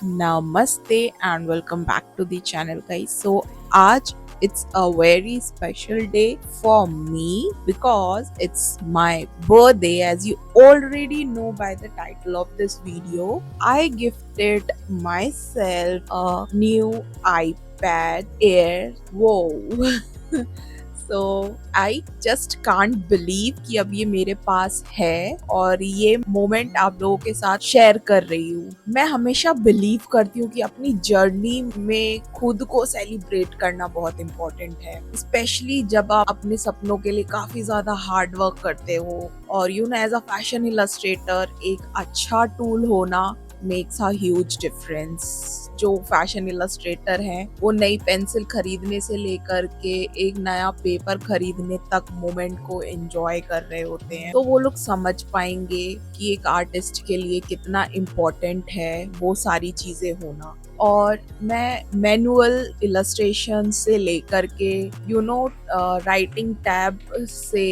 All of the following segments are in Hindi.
Namaste and welcome back to the channel, guys. So, आज it's a very special day for me because it's my birthday. As you already know by the title of this video, I gifted myself a new iPad Air. Whoa! So I just can't believe कि अब ये मेरे पास है और ये मोमेंट आप लोगों के साथ शेयर कर रही हूँ। मैं हमेशा बिलीव करती हूँ कि अपनी जर्नी में खुद को सेलिब्रेट करना बहुत इम्पोर्टेंट है, स्पेशली जब आप अपने सपनों के लिए काफी ज्यादा हार्ड वर्क करते हो। और you know as a fashion illustrator एक अच्छा टूल होना मेक्स अ ह्यूज डिफरेंस। जो फैशन इलस्ट्रेटर हैं वो नई पेंसिल खरीदने से लेकर के एक नया पेपर खरीदने तक मोमेंट को एंजॉय कर रहे होते हैं, तो वो लोग समझ पाएंगे कि एक आर्टिस्ट के लिए कितना इम्पोर्टेंट है वो सारी चीजें होना। और मैं मैनुअल इलस्ट्रेशन से लेकर के राइटिंग टैब से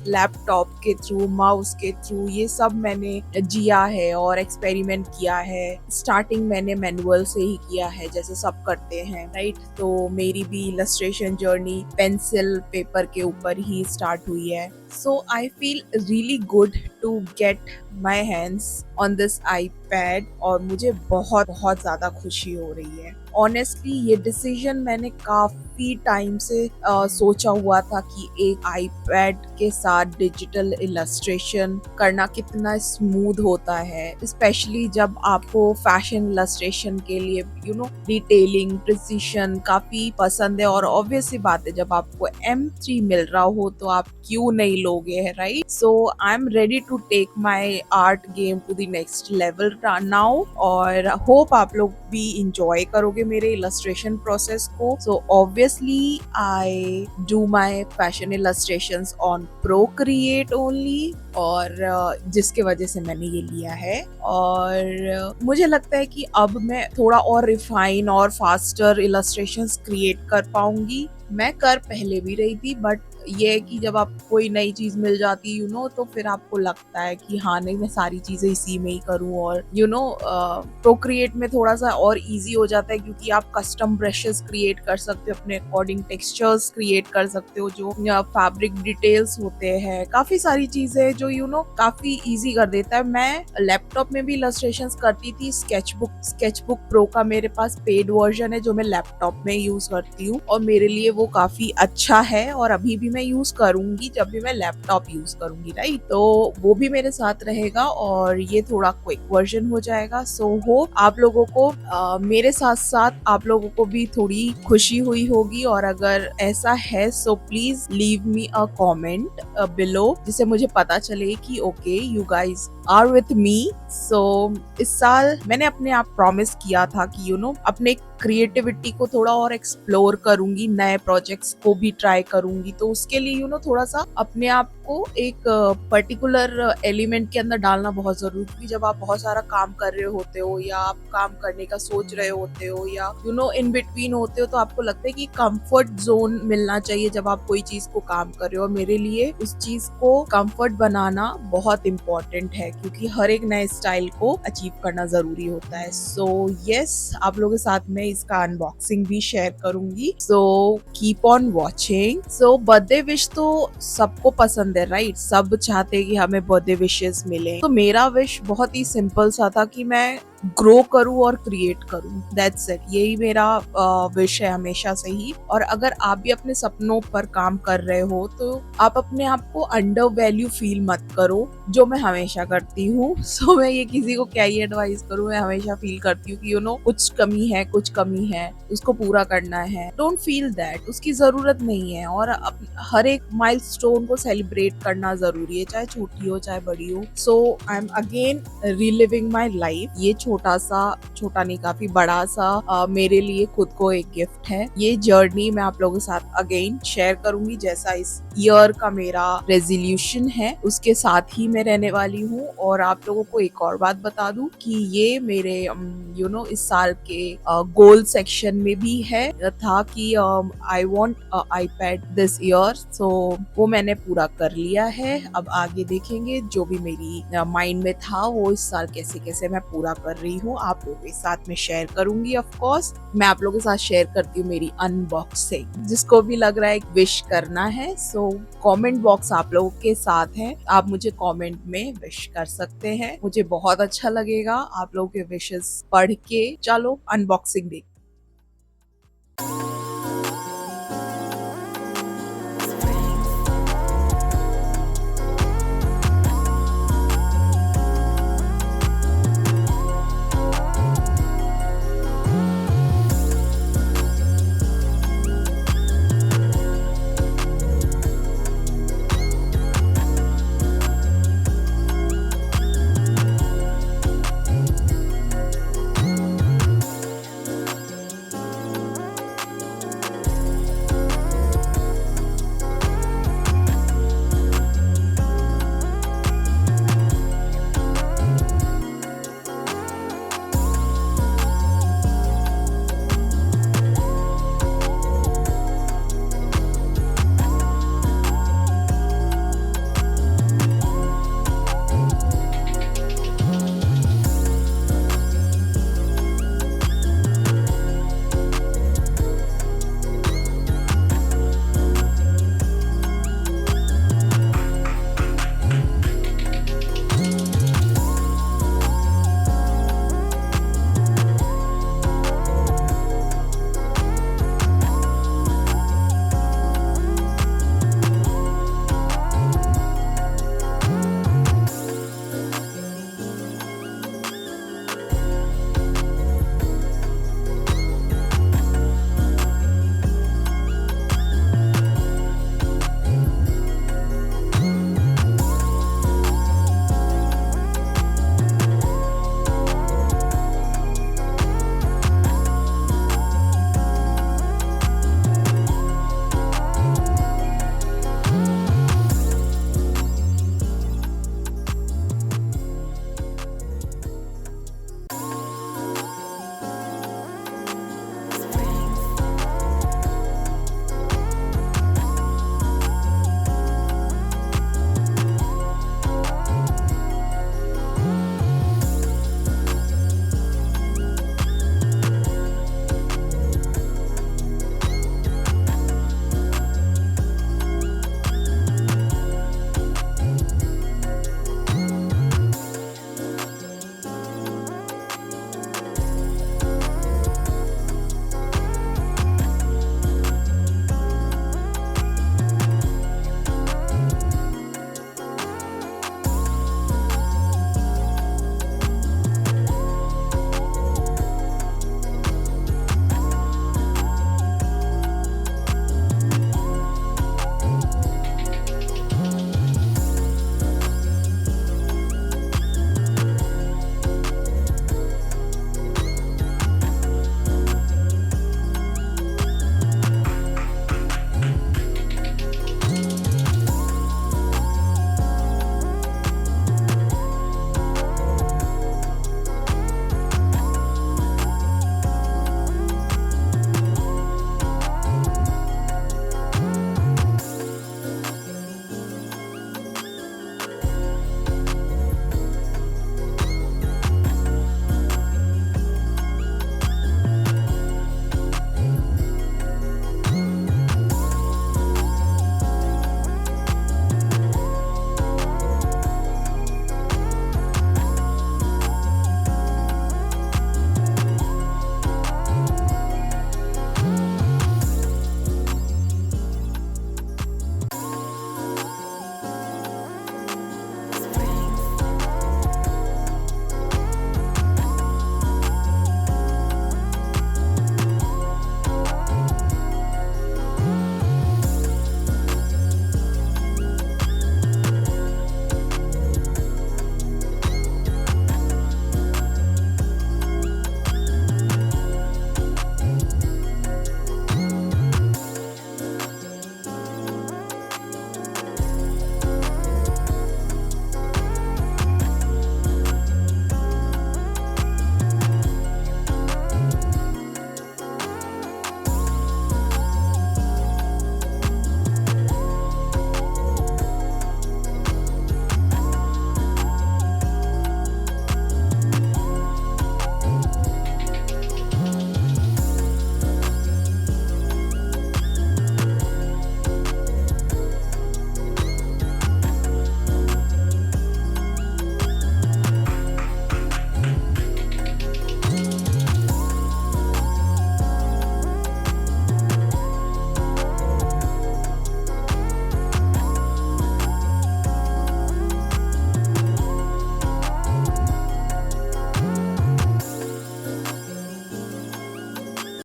लैपटॉप के थ्रू, माउस के थ्रू, ये सब मैंने जिया है और एक्सपेरिमेंट किया है। स्टार्टिंग मैंने मैनुअल से ही किया है जैसे सब करते हैं, राइट। तो मेरी भी इलस्ट्रेशन जर्नी पेंसिल पेपर के ऊपर ही स्टार्ट हुई है। So I feel really good to get my hands on this iPad और मुझे बहुत बहुत ज्यादा खुशी हो रही है। ऑनेस्टली ये डिसीजन मैंने काफी टाइम से सोचा हुआ था कि एक आईपैड के साथ डिजिटल इलस्ट्रेशन करना कितना स्मूथ होता है, स्पेशली जब आपको फैशन इलस्ट्रेशन के लिए डिटेलिंग प्रिसिशन काफी पसंद है। और ऑब्वियस सी बात है, जब आपको M3 मिल रहा हो तो आप क्यों नहीं लोगे, है right. So I am ready to take my art game to the next level now और होप आप लोग भी इंजॉय करोगे मेरे इलस्ट्रेशन प्रोसेस को। So obviously I do my fashion illustrations on Procreate only, और जिसके वजह से मैंने ये लिया है। और मुझे लगता है कि अब मैं थोड़ा और रिफाइन और फास्टर इलस्ट्रेशंस क्रिएट कर पाऊंगी। मैं कर पहले भी रही थी, बट ये है कि जब आपको कोई नई चीज मिल जाती तो फिर आपको लगता है कि हाँ नहीं, मैं सारी चीजें इसी में ही करूँ। और प्रोक्रिएट में थोड़ा सा और इजी हो जाता है क्योंकि आप कस्टम ब्रशेस क्रिएट कर सकते हो, अपने अकॉर्डिंग टेक्सचर्स क्रिएट कर सकते हो, जो फैब्रिक डिटेल्स होते हैं, काफी सारी चीजें जो काफी इजी कर देता है। मैं लैपटॉप में भी इलस्ट्रेशंस करती थी। स्केचबुक प्रो का मेरे पास पेड वर्जन है जो मैं लैपटॉप में यूज करती हूँ और मेरे लिए वो काफी अच्छा है और अभी भी मैं यूज करूंगी जब भी मैं लैपटॉप यूज करूंगी, राइट। तो वो भी मेरे साथ रहेगा और ये थोड़ा क्विक वर्जन हो जाएगा। सो होप आप लोगों को मेरे साथ साथ आप लोगों को भी थोड़ी खुशी हुई होगी, और अगर ऐसा है so please leave me a comment below, जिससे मुझे पता चले कि okay you guys are with me. So इस साल मैंने अपने आप प्रॉमिस किया था कि अपने क्रिएटिविटी को थोड़ा और एक्सप्लोर करूंगी, नए प्रोजेक्ट्स को भी ट्राई करूंगी। तो उसके लिए थोड़ा सा अपने आप को एक पर्टिकुलर एलिमेंट के अंदर डालना बहुत जरूरी है, क्योंकि जब आप बहुत सारा काम कर रहे होते हो या आप काम करने का सोच रहे होते हो या इन बिटवीन होते हो, तो आपको लगता है कि कंफर्ट जोन मिलना चाहिए जब आप कोई चीज को काम कर रहे हो। और मेरे लिए उस चीज को कंफर्ट बनाना बहुत इम्पोर्टेंट है, क्योंकि हर एक नए स्टाइल को अचीव करना जरूरी होता है। सो यस, आप लोगों के साथ में इसका अनबॉक्सिंग भी शेयर करूंगी। So keep on watching. So birthday wish तो सबको पसंद है, राइट। सब चाहते हैं कि हमें बर्थडे विशेस मिले। तो मेरा विश बहुत ही सिंपल सा था कि मैं ग्रो करूं और क्रिएट करूं, दैट्स इट। यही मेरा विश है हमेशा से ही। और अगर आप भी अपने सपनों पर काम कर रहे हो तो आप अपने आप को अंडर वैल्यू फील मत करो, जो मैं हमेशा करती हूँ। सो मैं ये किसी को क्या ही एडवाइस करूँ, मैं हमेशा फील करती हूँ कि कुछ कमी है, उसको पूरा करना है। डोंट फील दैट, उसकी जरूरत नहीं है। और हर एक माइलस्टोन को सेलिब्रेट करना जरूरी है, चाहे छोटी हो चाहे बड़ी हो। So I am again reliving my life. ये छोटा नहीं, काफी बड़ा सा मेरे लिए खुद को एक गिफ्ट है। ये जर्नी मैं आप लोगों के साथ अगेन शेयर करूंगी, जैसा इस ईयर का मेरा रेजोल्यूशन है उसके साथ ही मैं रहने वाली हूँ। और आप लोगों को एक और बात बता दूं कि ये मेरे इस साल के गोल सेक्शन में भी है था कि I want iPad this year. So वो मैंने पूरा कर लिया है। अब आगे देखेंगे, जो भी मेरी माइंड में था वो इस साल कैसे कैसे मैं पूरा कर कर रही हूँ आप लोगों के साथ में शेयर करूंगी। ऑफ कोर्स मैं आप लोगों के साथ शेयर करती हूँ मेरी अनबॉक्सिंग। जिसको भी लग रहा है विश करना है, सो कमेंट बॉक्स आप लोगों के साथ है, आप मुझे कमेंट में विश कर सकते हैं। मुझे बहुत अच्छा लगेगा आप लोगों के विशेस पढ़ के। चलो अनबॉक्सिंग देख।